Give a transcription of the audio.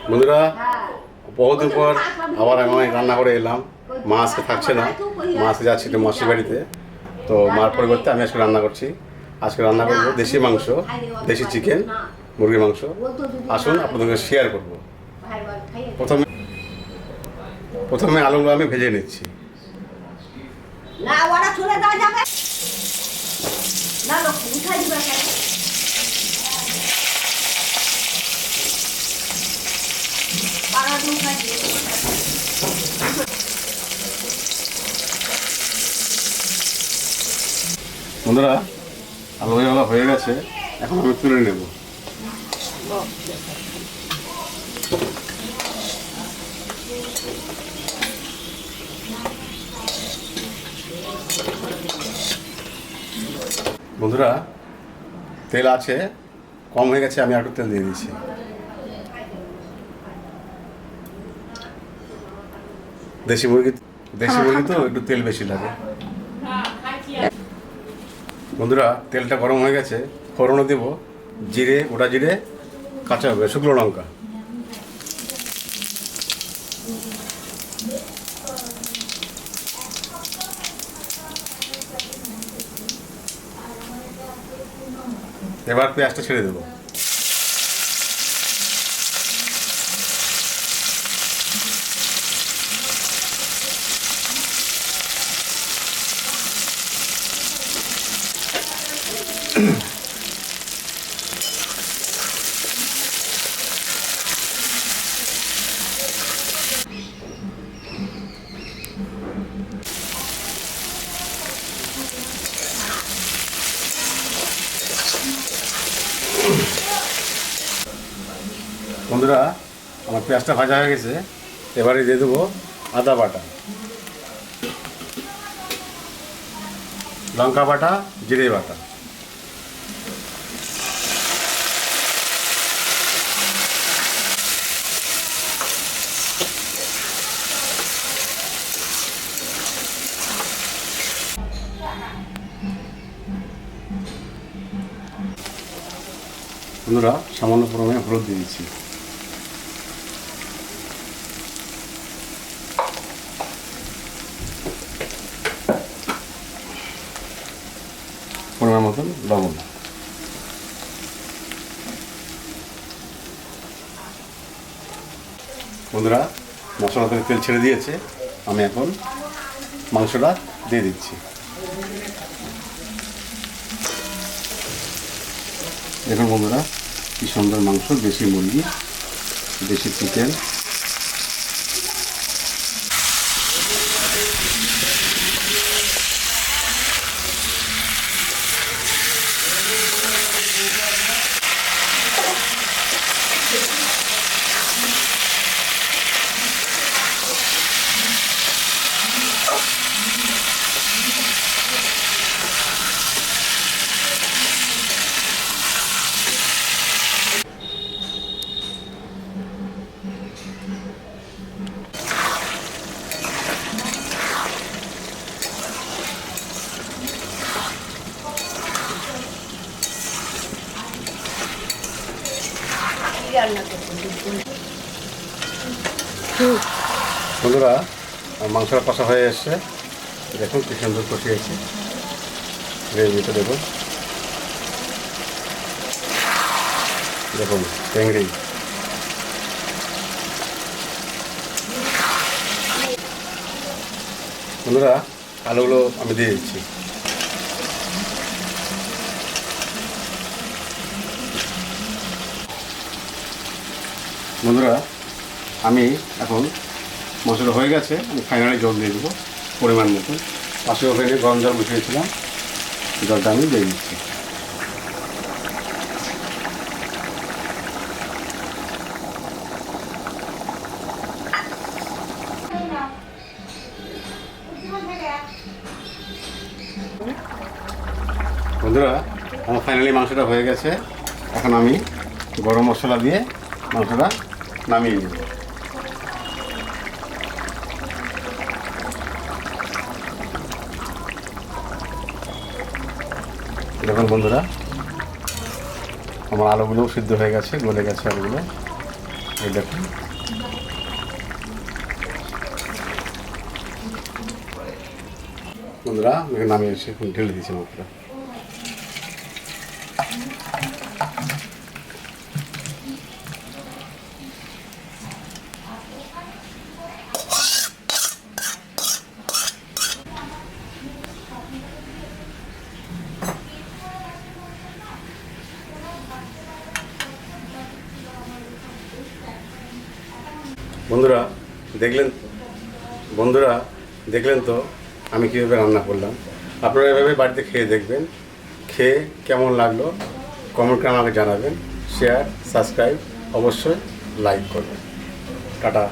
বন্ধুরা, বহুদিন পর আবার আমি রান্না করে এলাম। মা আজকে থাকছে না, মা আজকে যাচ্ছি একটু মাসির বাড়িতে। তো মার পরিবর্তে আমি আজকে রান্না করছি। আজকে রান্না করবো দেশি মাংস, দেশি চিকেন, মুরগির মাংস। আসুন আপনাদেরকে শেয়ার করবো। প্রথমে আলুগুলো আমি ভেজে নিচ্ছি। না ওরা চলে দেওয়া যাবে না, লোক উঠাই দিবে। বন্ধুরা, আলু ভাজা হয়ে গেছে, এখন আমি তুলে নেব। বন্ধুরা, তেল আছে, কম হয়ে গেছে, আমি একটু তেল দিয়ে দিচ্ছি। দেশি মুরগি তো একটু তেল বেশি লাগে। বন্ধুরা, তেলটা গরম হয়ে গেছে, ফোড়নে দেব জিরে, গোটা জিরে, কাঁচা শুকনো লঙ্কা। এবার পেঁয়াজটা ছেড়ে দেবো। বন্ধুরা, আমার পেঁয়াজটা ভাজা হয়ে গেছে, এবারে দিয়ে দেবো আদা বাটা, লঙ্কা বাটা, জিরে বাটা। বন্ধুরা, সামান্য পরিমাণে হলুদ দিয়ে দিচ্ছি। পরিমাণ মতন লবণ। বন্ধুরা, মশলা থেকে তেল ছেড়ে দিয়েছে, আমি এখন মাংসটা দিয়ে দিচ্ছি। দেখুন বন্ধুরা, কি সুন্দর মাংস, দেশি মুরগি, দেশি চিকেন। বন্ধুরা, মাংসটা কষা হয়ে এসছে, দেখুন কি সুন্দর কষিয়েছে। গ্রেভিটা দেখুন, দেখুন চিংড়ি। বন্ধুরা, আলুগুলো আমি দিয়ে দিচ্ছি। বন্ধুরা, আমি এখন মশলা হয়ে গেছে, আমি ফাইনালি জল দিয়ে দেবো পরিমাণ মতো। পাশে ওখানে গরম জল বসিয়েছিলাম, জলটা আমি দিয়ে দিচ্ছি। বন্ধুরা, আমার ফাইনালি মাংসটা হয়ে গেছে, এখন আমি গরম মশলা দিয়ে মাংসটা নামিয়ে নেব। দেখুন বন্ধুরা, আমার আলুগুলোও সিদ্ধ হয়ে গেছে, গলে গেছে আলুগুলো। এই দেখুন বন্ধুরা আমি নামিয়ে এসে এখন ঢেলে দিয়েছি মাত্র। বন্ধুরা দেখলেন তো আমি কীভাবে রান্না করলাম। আপনারা এভাবে বাড়িতে খেয়ে দেখবেন, খেয়ে কেমন লাগলো কমেন্ট করে আমাকে জানাবেন। শেয়ার, সাবস্ক্রাইব, অবশ্যই লাইক করবেন। টাটা।